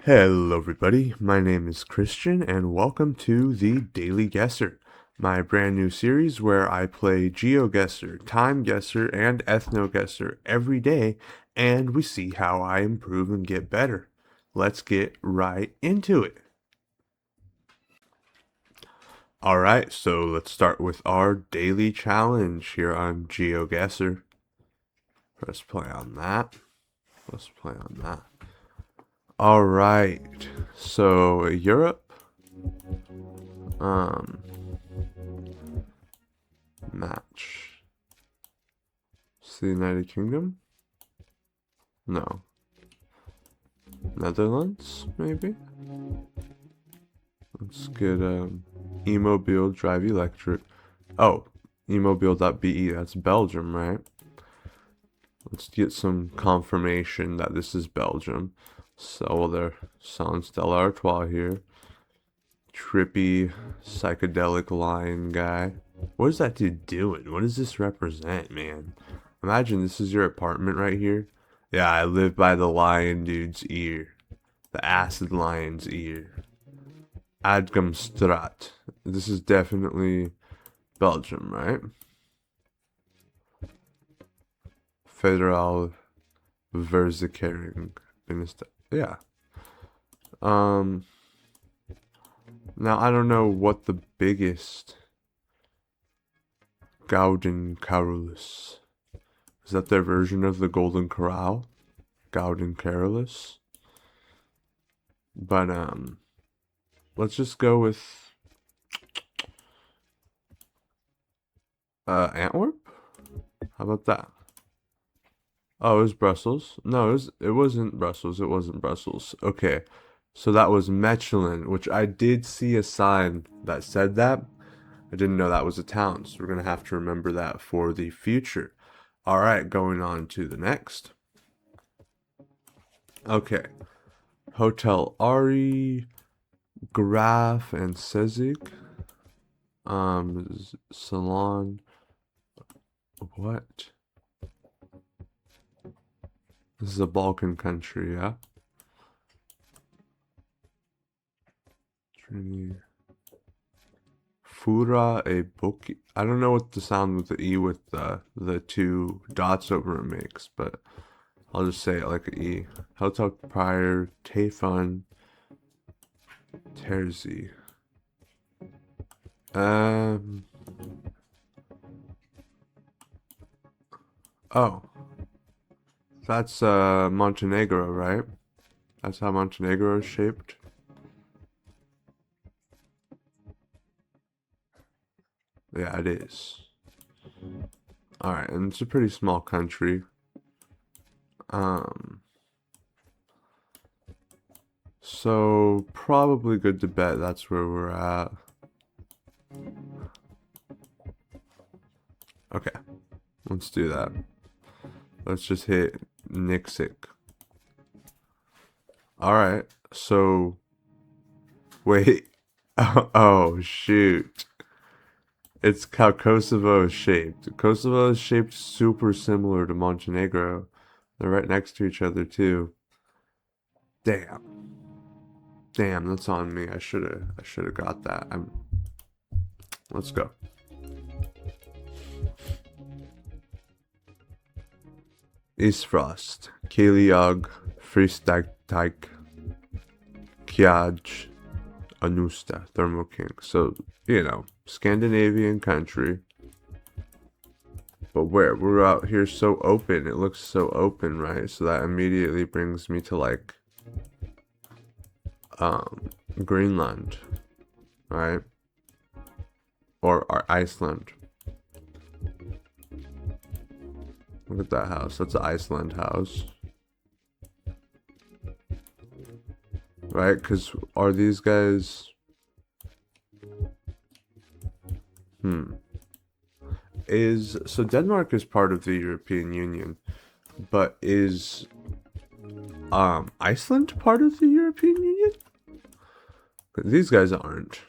Hello everybody, my name is Christian and welcome to the Daily Guessr, my brand new series where I play GeoGuessr, Timeguessr, and EthnoGuessr every day and we see how I improve and get better. Let's get right into it. Alright, so let's start with our daily challenge here on GeoGuessr. Press play on that. Let's play on that. Alright, so Europe. Match. It's the United Kingdom? No. Netherlands, maybe? Let's get E-Mobile Drive Electric. Oh, emobile.be, that's Belgium, right? Let's get some confirmation that this is Belgium. So, well, they're selling Stella Artois here. Trippy, psychedelic lion guy. What is that dude doing? What does this represent, man? Imagine this is your apartment right here. Yeah, I live by the lion dude's ear. The acid lion's ear. Adgamstrat. This is definitely Belgium, right? Federal Verzekering. Yeah. Now I don't know what the biggest Gouden Carolus. Is that their version of the Golden Corral? Gouden Carolus? But let's just go with Antwerp? How about that? Oh, it was Brussels. No, it wasn't Brussels. It wasn't Brussels. Okay. So that was Mechelen, which I did see a sign that said that. I didn't know that was a town, so we're going to have to remember that for the future. All right, going on to the next. Okay. Hotel Ari, Graf, and Sezig. Salon. What? This is a Balkan country, yeah? Trini. Fura a Boki. I don't know what the sound with the E with the two dots over it makes, but I'll just say it like an E. Hotel Prior, Tayfun, Terzi. Oh. That's Montenegro, right? That's how Montenegro is shaped. Yeah, it is. Alright, and it's a pretty small country. So probably good to bet that's where we're at. Okay, let's do that. Let's just hit Nixik. Alright, so wait. Oh shoot. It's how Kosovo is shaped. Kosovo is shaped super similar to Montenegro. They're right next to each other too. Damn. Damn, that's on me. I should have got that. Let's go. Isfrost, Keliog, Fristagteig, Kjaj, Anusta, Thermo King. So, you know, Scandinavian country. But where? We're out here so open. It looks so open, right? So that immediately brings me to like Greenland, right? Or Iceland. Look at that house. That's an Iceland house. Right? Because are these guys... So Denmark is part of the European Union, but is Iceland part of the European Union? These guys aren't.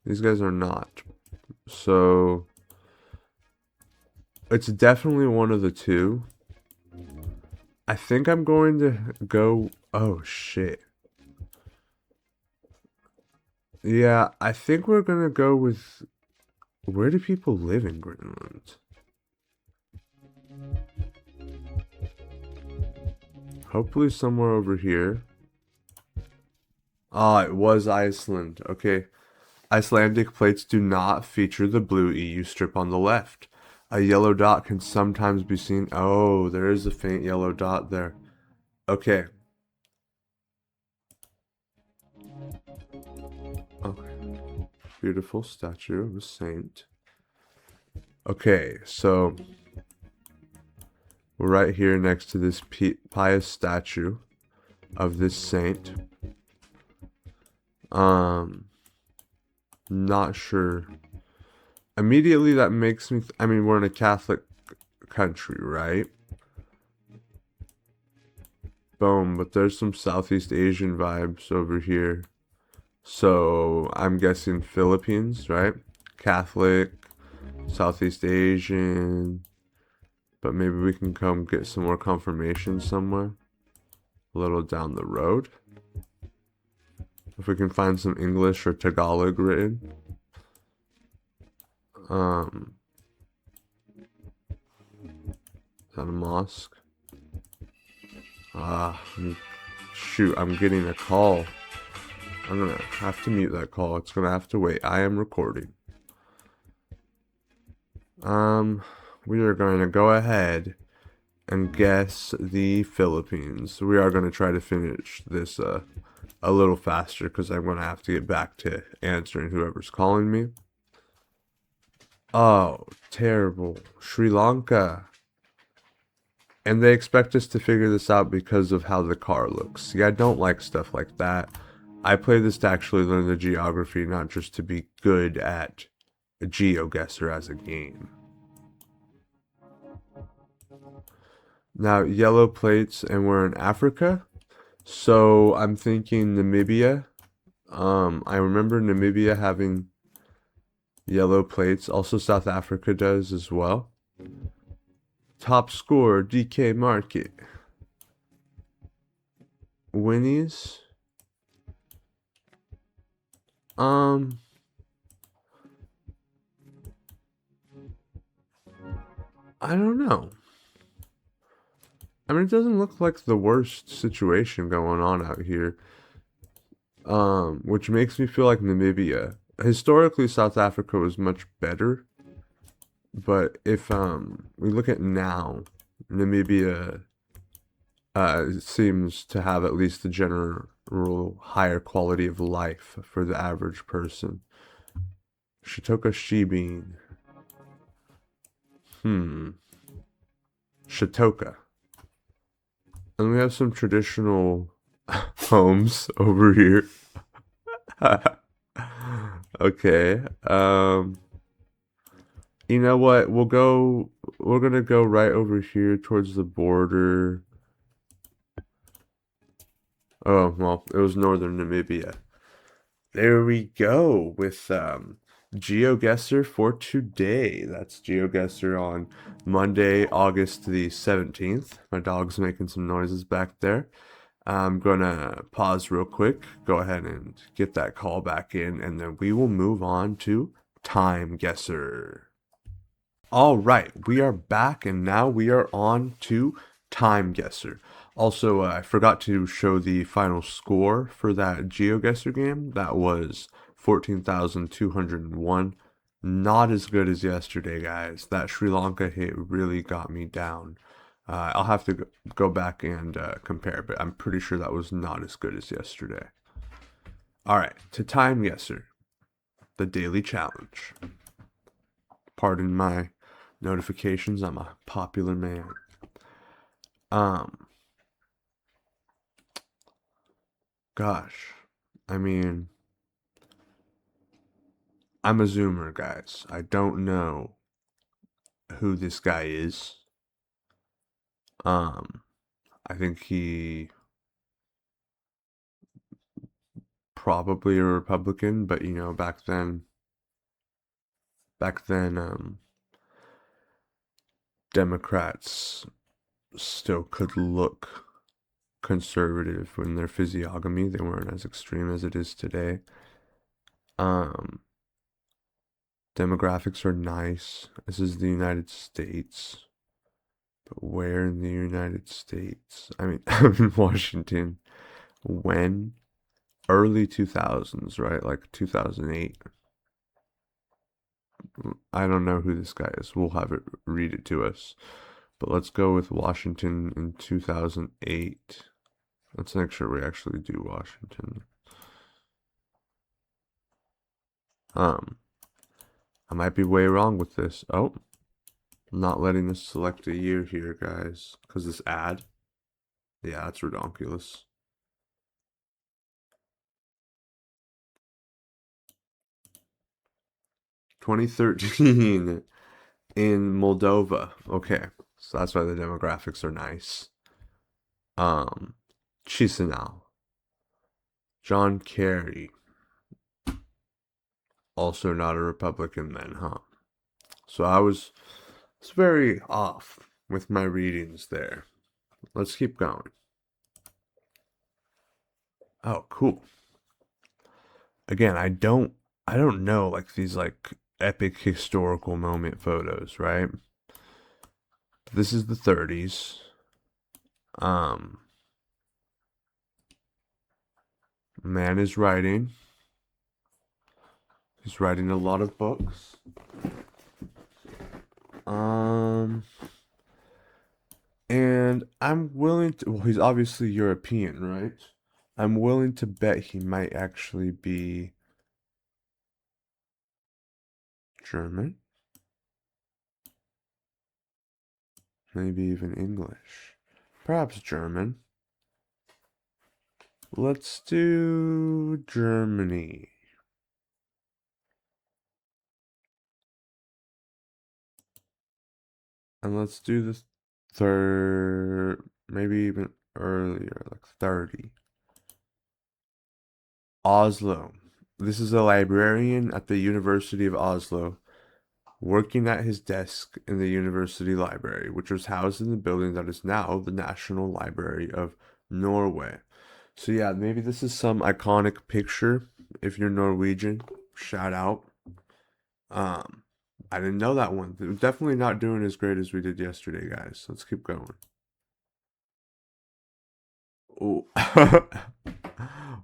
These guys are not. So – it's definitely one of the two. I think I'm going to go. Oh shit. Yeah, I think we're gonna go with. Where do people live in Greenland? Hopefully somewhere over here. Ah, it was Iceland. Okay. Icelandic plates do not feature the blue EU strip on the left. A yellow dot can sometimes be seen. Oh, there is a faint yellow dot there. Okay. Okay. Beautiful statue of a saint. Okay, so we're right here next to this pious statue of this saint. Not sure. Immediately that makes me, I mean, we're in a Catholic country, right? Boom, but there's some Southeast Asian vibes over here. So I'm guessing Philippines, right? Catholic, Southeast Asian. But maybe we can come get some more confirmation somewhere. A little down the road. If we can find some English or Tagalog written. Is that a mosque? Shoot, I'm getting a call. I'm gonna have to mute that call. It's gonna have to wait. I am recording. We are going to go ahead and guess the Philippines. We are going to try to finish this a little faster because I'm going to have to get back to answering whoever's calling me. Oh, terrible. Sri Lanka. And they expect us to figure this out because of how the car looks. See, I don't like stuff like that. I play this to actually learn the geography, not just to be good at GeoGuessr as a game. Now, yellow plates, and we're in Africa. So I'm thinking Namibia. I remember Namibia having yellow plates. Also, South Africa does as well. Top score, DK Market. Winnies. I don't know. I mean, it doesn't look like the worst situation going on out here. Which makes me feel like Namibia. Historically, South Africa was much better. But if we look at now, Namibia seems to have at least the general higher quality of life for the average person. Shitoka Shibin. Shitoka. And we have some traditional homes over here. Okay. You know what? We're gonna go right over here towards the border. Oh, well, it was northern Namibia. There we go with GeoGuessr for today. That's GeoGuessr on Monday, August the 17th. My dog's making some noises back there. I'm gonna pause real quick, go ahead and get that call back in, and then we will move on to Timeguessr. All right, we are back, and now we are on to Timeguessr. Also, I forgot to show the final score for that GeoGuessr game. That was 14,201. Not as good as yesterday, guys. That Sri Lanka hit really got me down. I'll have to go back and compare, but I'm pretty sure that was not as good as yesterday. All right, to Timeguessr, the daily challenge. Pardon my notifications. I'm a popular man. Gosh, I mean, I'm a zoomer, guys. I don't know who this guy is. I think he probably a Republican, but you know, back then, Democrats still could look conservative in their physiognomy. They weren't as extreme as it is today. Um, Demographics are nice. This is the United States. But where in the United States? I mean, I'm in Washington. When? Early 2000s, right? Like 2008. I don't know who this guy is. We'll have it read it to us. But let's go with Washington in 2008. Let's make sure we actually do Washington. I might be way wrong with this. Oh, not letting us select a year here, guys. Because this ad. Yeah, that's ridiculous. 2013 in Moldova. Okay, so that's why the demographics are nice. Chisinau. John Kerry. Also not a Republican then, huh? So I was very off with my readings there. Let's keep going. Oh, cool. Again, I don't know like these like epic historical moment photos, right? This is the 30s. Man is writing. He's writing a lot of books. And I'm willing to, well, he's obviously European, right? I'm willing to bet he might actually be German, maybe even English, perhaps German. Let's do Germany. And let's do the third, maybe even earlier, like 30. Oslo. This is a librarian at the University of Oslo, working at his desk in the university library, which was housed in the building that is now the National Library of Norway. So yeah, maybe this is some iconic picture. If you're Norwegian, shout out. Um, I didn't know that one. We're definitely not doing as great as we did yesterday, guys. Let's keep going. Oh.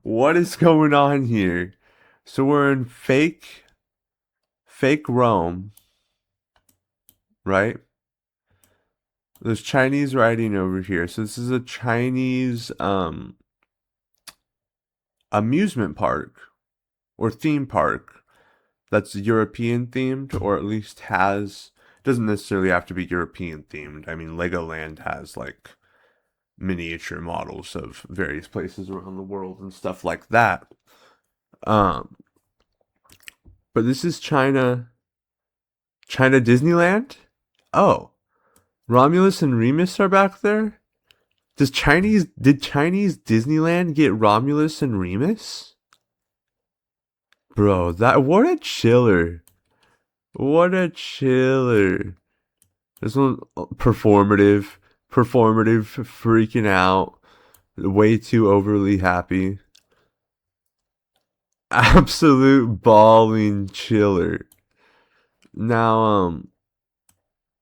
What is going on here? So we're in fake Rome, right? There's Chinese writing over here. So this is a Chinese amusement park or theme park that's European themed, or at least has, doesn't necessarily have to be European themed. I mean, Legoland has like miniature models of various places around the world and stuff like that. Um, but this is China Disneyland. Oh, Romulus and Remus are back there. Did Chinese Disneyland get Romulus and Remus? Bro, that what a chiller. What a chiller. This one performative freaking out, way too overly happy. Absolute balling chiller. Now,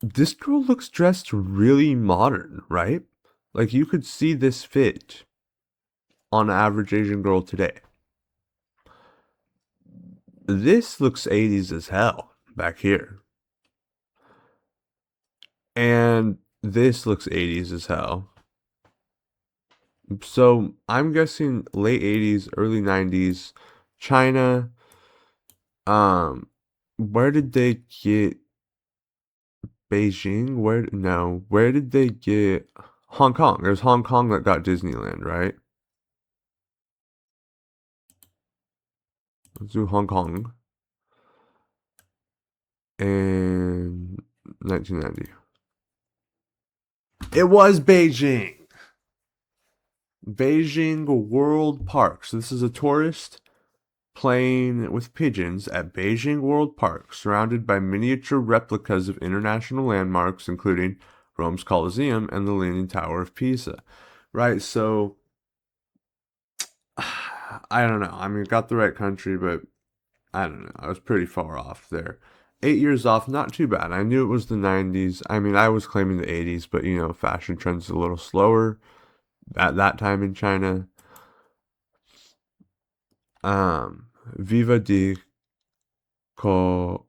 this girl looks dressed really modern, right? Like you could see this fit on an average Asian girl today. This looks 80s as hell back here. And this looks 80s as hell. So I'm guessing late 80s, early 90s, China. Where did they get Beijing? Where did they get Hong Kong? There's Hong Kong that got Disneyland, right? Let's do Hong Kong in 1990. It was Beijing. Beijing World Park. So this is a tourist playing with pigeons at Beijing World Park, surrounded by miniature replicas of international landmarks, including Rome's Colosseum, and the Leaning Tower of Pisa. Right, so I don't know. I mean, got the right country, but I don't know. I was pretty far off there. 8 years off, not too bad. I knew it was the 90s. I mean, I was claiming the 80s, but fashion trends a little slower at that time in China. Viva di co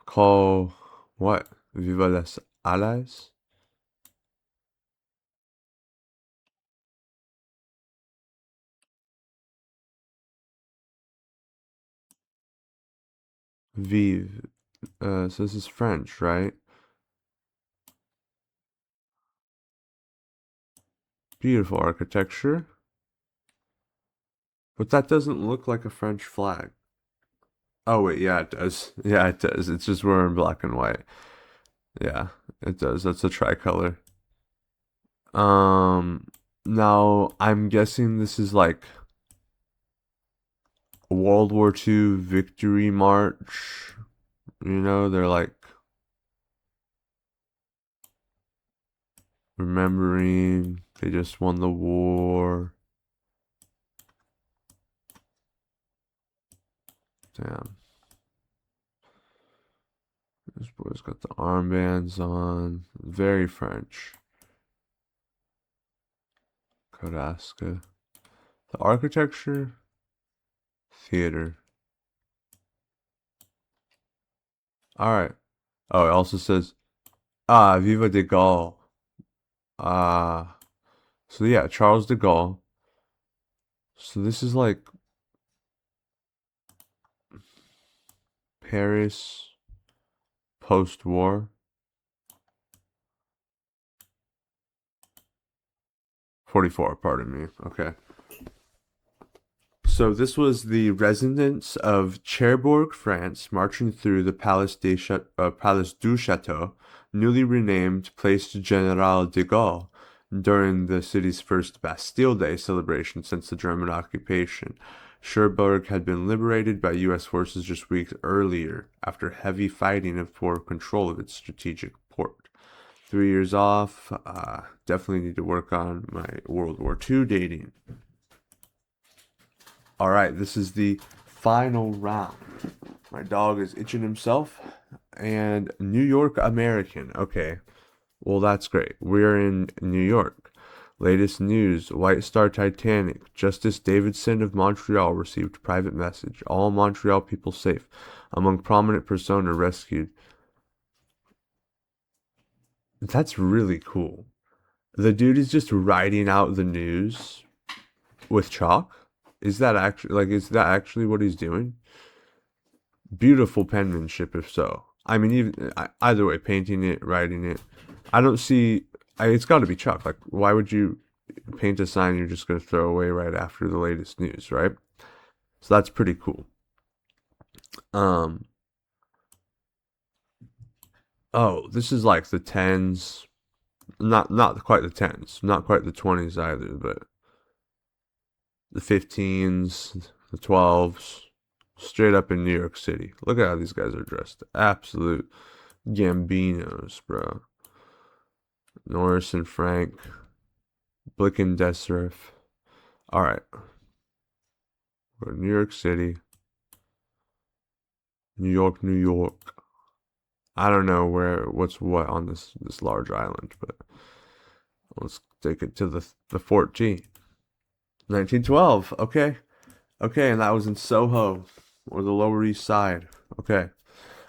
co what? Viva las alas? Vive. So this is French, right? Beautiful architecture. But that doesn't look like a French flag. Oh wait, yeah, it does. Yeah, it does. It's just wearing black and white. Yeah, it does. That's a tricolor. Um, Now I'm guessing this is like a World War II victory march. They're like remembering they just won the war. Damn. This boy's got the armbands on. Very French. Karaska. The architecture, theater. All right. Oh, it also says, Viva de Gaulle. Ah. So yeah, Charles de Gaulle. So this is like Paris post-war. 44, pardon me. Okay. So this was the residents of Cherbourg, France, marching through the Palace du Chateau, newly renamed Place General de Gaulle, during the city's first Bastille Day celebration since the German occupation. Cherbourg had been liberated by U.S. forces just weeks earlier after heavy fighting for control of its strategic port. 3 years off. Definitely need to work on my World War II dating. All right, this is the final round. My dog is itching himself. And New York American. Okay, well, that's great. We're in New York. Latest news, White Star Titanic. Justice Davidson of Montreal received private message. All Montreal people safe. Among prominent persona rescued. That's really cool. The dude is just writing out the news with chalk. Is that actually what he's doing? Beautiful penmanship, if so. I mean, even either way, painting it, writing it. I don't see. It's got to be chalk. Like, why would you paint a sign you're just going to throw away right after the latest news, right? So that's pretty cool. Um. Oh, this is like the tens. Not quite the tens. Not quite the 20s either, but the 15s, the 12s. Straight up in New York City. Look at how these guys are dressed. Absolute Gambinos, bro. Norris and Frank. Blick and Desserif. Alright. We're in New York City. New York, New York. I don't know what's what on this large island, but let's take it to the 14. 1912. Okay. Okay, and that was in Soho, or the Lower East Side. Okay.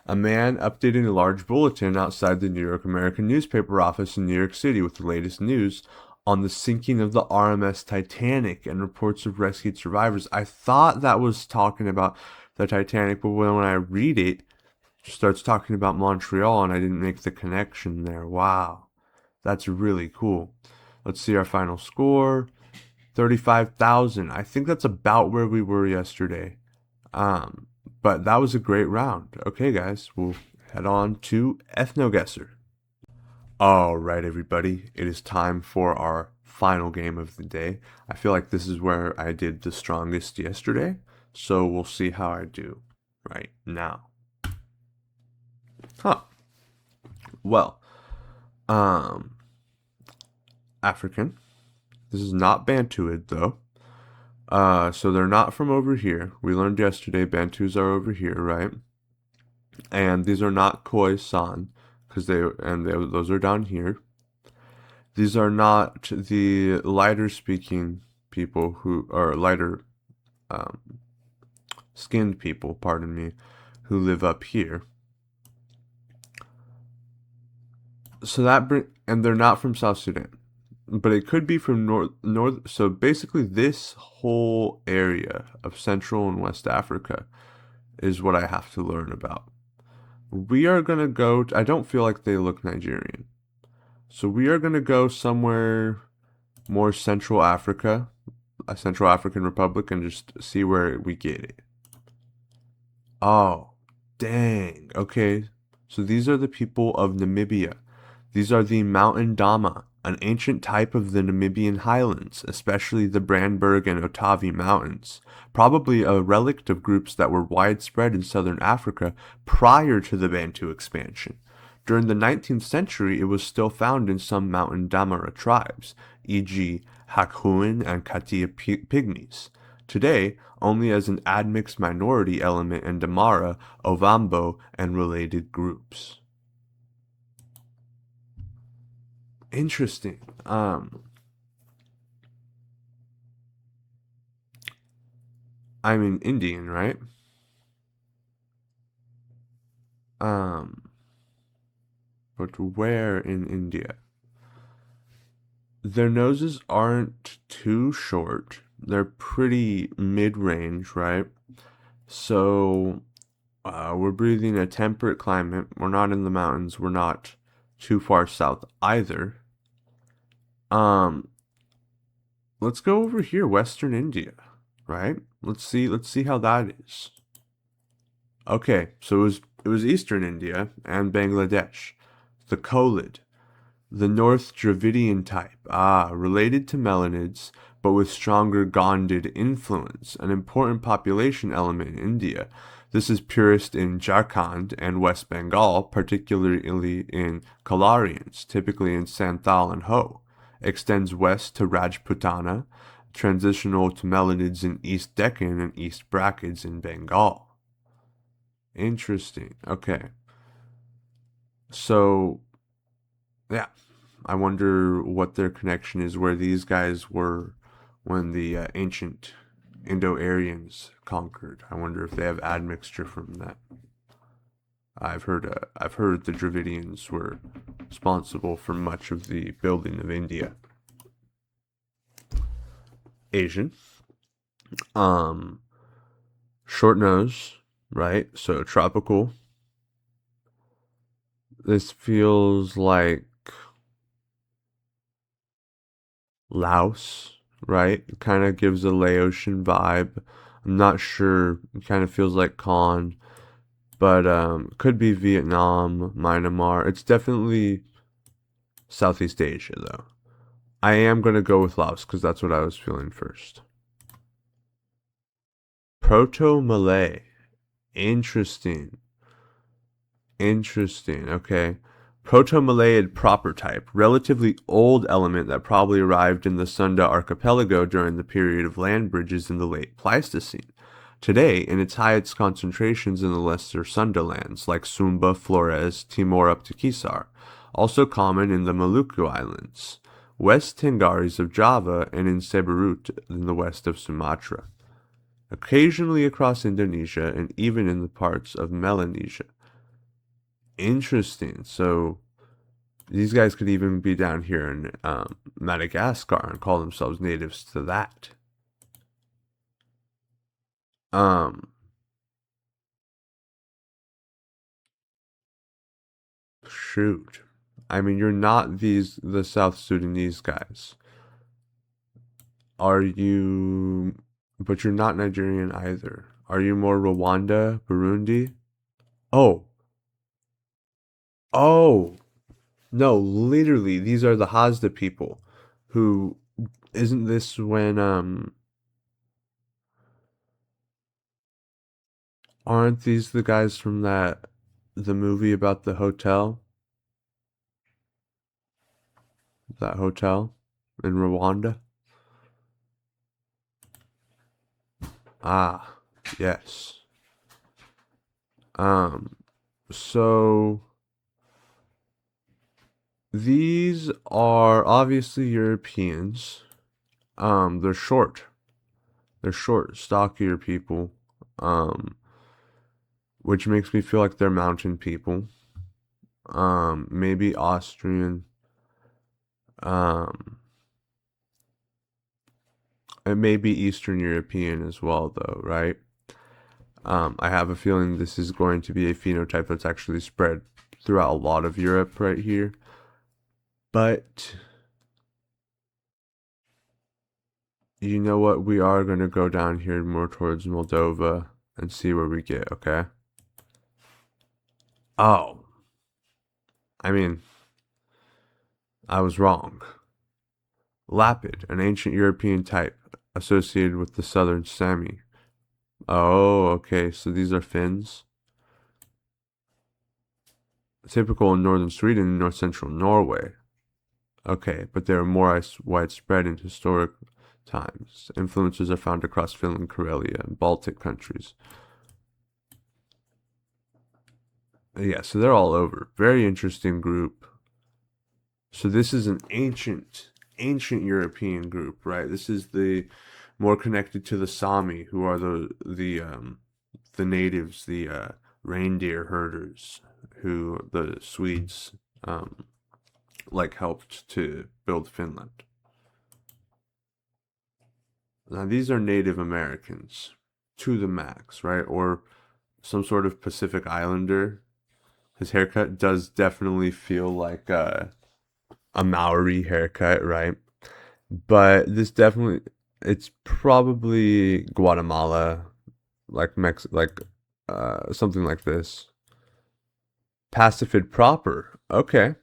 A man updating a large bulletin outside the New York American newspaper office in New York City with the latest news on the sinking of the RMS Titanic and reports of rescued survivors. I thought that was talking about the Titanic, but when I read it, it starts talking about Montreal, and I didn't make the connection there. Wow, that's really cool. Let's see our final score. 35,000. I think that's about where we were yesterday. But that was a great round. Okay, guys, we'll head on to EthnoGuessr. All right, everybody, it is time for our final game of the day. I feel like this is where I did the strongest yesterday, so we'll see how I do right now. Huh. Well, um, African. This is not Bantuid though. So they're not from over here. We learned yesterday Bantus are over here, right? And these are not Khoisan because those are down here. These are not the lighter speaking people who are lighter um, skinned people, pardon me, who live up here. So and they're not from South Sudan, but it could be from north. So basically, this whole area of Central and West Africa is what I have to learn about. We are gonna go. I don't feel like they look Nigerian, so we are gonna go somewhere more Central Africa, a Central African Republic, and just see where we get it. Oh, dang. Okay. So these are the people of Namibia. These are the Mountain Dama, an ancient type of the Namibian highlands, especially the Brandberg and Otavi Mountains, probably a relict of groups that were widespread in southern Africa prior to the Bantu expansion. During the 19th century, it was still found in some Mountain Damara tribes, e.g., Hakhuin and Katia Pygmies. Today, only as an admixed minority element in Damara, Ovambo, and related groups. Interesting. I'm an Indian, right? Um, but where in India? Their noses aren't too short. They're pretty mid-range, right? So, we're breathing a temperate climate. We're not in the mountains. We're not too far south either. Um, let's go over here, Western India, right? Let's see how that is. Okay, so it was Eastern India and Bangladesh. The Kolid, the North Dravidian type, related to Melanids, but with stronger Gondid influence, an important population element in India. This is purest in Jharkhand and West Bengal, particularly in Kalarians, typically in Santhal and Ho. Extends west to Rajputana, transitional to Melanids in East Deccan and East Brackets in Bengal. Interesting. Okay. So, yeah, I wonder what their connection is, where these guys were when the ancient Indo-Aryans conquered. I wonder if they have admixture from that. I've heard the Dravidians were responsible for much of the building of India. Asian, um, short nose, right? So tropical. This feels like Laos, right? It kind of gives a Laotian vibe. I'm not sure. It kind of feels like Con, but could be Vietnam, Myanmar. It's definitely Southeast Asia, though. I am going to go with Laos because that's what I was feeling first. Proto Malay. Interesting. Interesting. Okay. Proto-Malayan proper type, relatively old element that probably arrived in the Sunda archipelago during the period of land bridges in the late Pleistocene. Today, in its highest concentrations in the lesser Sunda lands, like Sumba, Flores, Timor up to Kisar, also common in the Maluku Islands, West Tengaris of Java, and in Seberut in the west of Sumatra. Occasionally across Indonesia and even in the parts of Melanesia. Interesting. So these guys could even be down here in Madagascar and call themselves natives to that. Um, shoot. I mean, you're not the South Sudanese guys. Are you? But you're not Nigerian either. Are you more Rwanda, Burundi? Oh, oh, no, literally, these are the Hazda people who, isn't this when, aren't these the guys from the movie about the hotel? that hotel in Rwanda. Ah, yes. Um, so these are obviously Europeans. They're short. They're short, stockier people. Um, which makes me feel like they're mountain people. Maybe Austrian. Um, it may be Eastern European as well, though, right? I have a feeling this is going to be a phenotype that's actually spread throughout a lot of Europe right here. But you know what? We are going to go down here more towards Moldova and see where we get, okay? Oh, I mean, I was wrong. Lapid, an ancient European type associated with the southern Sami. Oh, okay, so these are Finns. Typical in northern Sweden and north central Norway. Okay, but they are more widespread in historic times. Influences are found across Finland, Karelia, and Baltic countries. Yeah, so they're all over. Very interesting group. So this is an ancient European group, right? This is the more connected to the Sami, who are the natives, the reindeer herders, who the Swedes like helped to build Finland. Now these are Native Americans to the max, right? Or some sort of Pacific Islander. His haircut does definitely feel like a Maori haircut, right? But this definitely, it's probably Guatemala, something like this. Pacifid proper. Okay.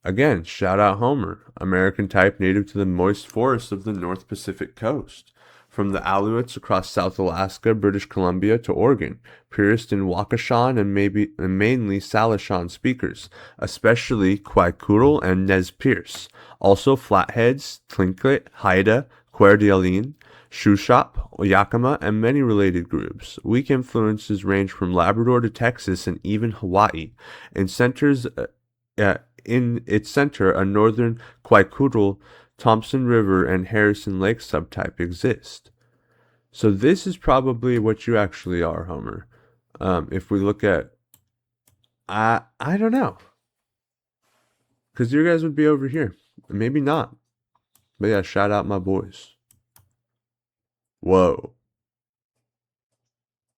Again, shout out Homer, American type native to the moist forests of the North Pacific coast. From the Aleutians across South Alaska, British Columbia to Oregon, purist in Waukeshan and mainly Salishan speakers, especially Kwaikutl and Nez Perce. Also Flatheads, Tlingit, Haida, Coeur d'Alene, Shuswap, Yakima, and many related groups. Weak influences range from Labrador to Texas and even Hawaii. In its center, a northern Kwaikutl, Thompson River, and Harrison Lake subtype exist. So this is probably what you actually are, Homer. If we look at, I don't know, because your guys would be over here, maybe not. But yeah, shout out my boys. Whoa,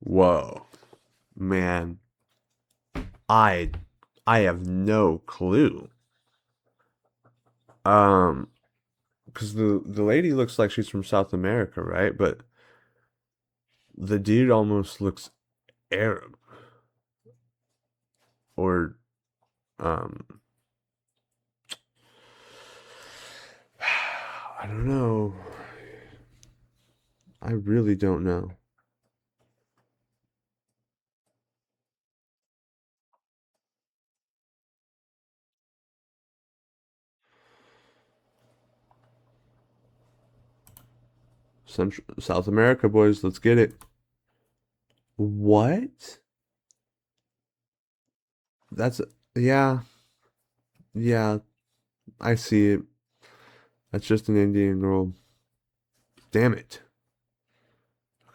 whoa, man, I I have no clue. Um, because the lady looks like she's from South America, right? But the dude almost looks Arab or um I don't know. I really don't know. Central South America boys, let's get it. What? That's yeah, yeah, I see it. That's just an Indian girl. Damn it.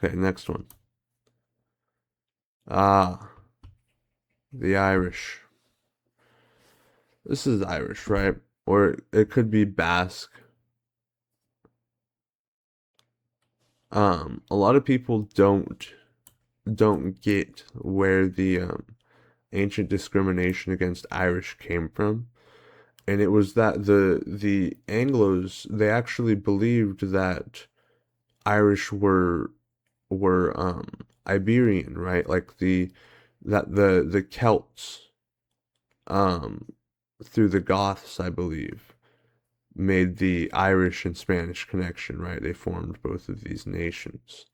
Okay, next one. Ah, the Irish. This is Irish, right? Or it could be Basque. A lot of people don't get where the ancient discrimination against Irish came from. And it was that the Anglos, they actually believed that Irish were Iberian, right? Like the Celts um through the Goths, I believe, made the Irish and Spanish connection, right? They formed both of these nations.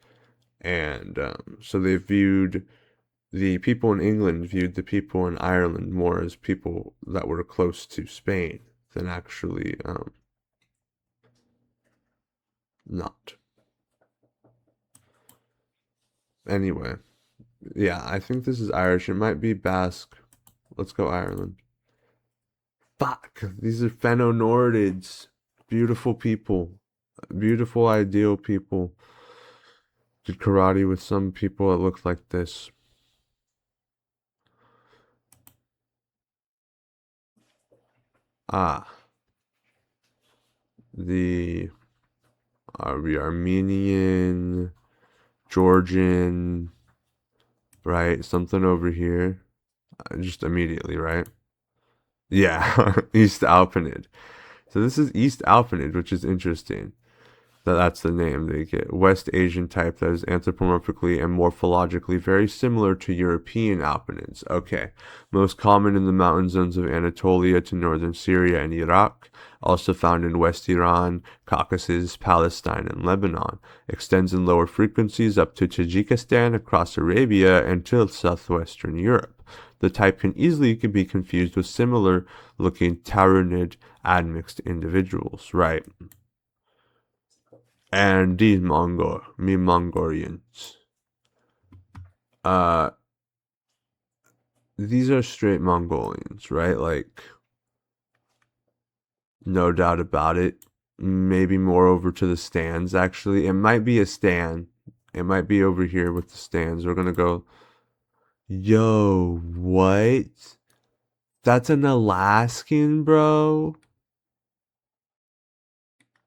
And so they viewed the people in England viewed the people in Ireland more as people that were close to Spain than actually not. Anyway, yeah, I think this is Irish. It might be Basque. Let's go Ireland. Fuck, these are Phenonordids. Beautiful people. Beautiful, ideal people. Did karate with some people that looked like this. Ah, the Armenian, Georgian, right? Something over here. Just immediately, right? Yeah, East Alpinid. So this is East Alpinid, which is interesting. That's the name they get. West Asian type that is anthropomorphically and morphologically very similar to European alpinids. Okay. Most common in the mountain zones of Anatolia to northern Syria and Iraq. Also found in West Iran, Caucasus, Palestine, and Lebanon. Extends in lower frequencies up to Tajikistan, across Arabia, and to southwestern Europe. The type can easily be confused with similar looking Taranid admixed individuals, right? And these Mongolians. Uh, these are straight Mongolians, right? Like, no doubt about it. Maybe more over to the stands, actually. It might be a stand. It might be over here with the stands. We're gonna go. Yo, what? That's an Alaskan, bro.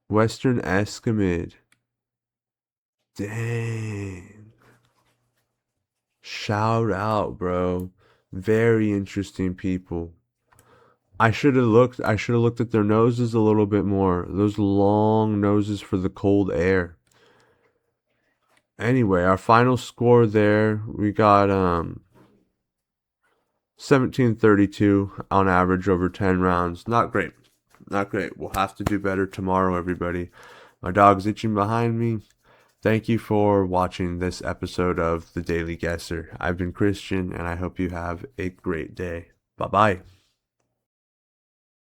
Western Escamid. Dang. Shout out, bro. Very interesting people. I should have looked. I should have looked at their noses a little bit more. Those long noses for the cold air. Anyway, our final score there, we got 1732 on average over 10 rounds. Not great. Not great. We'll have to do better tomorrow, everybody. My dog's itching behind me. Thank you for watching this episode of the Daily Guessr. I've been Christian, and I hope you have a great day. Bye bye.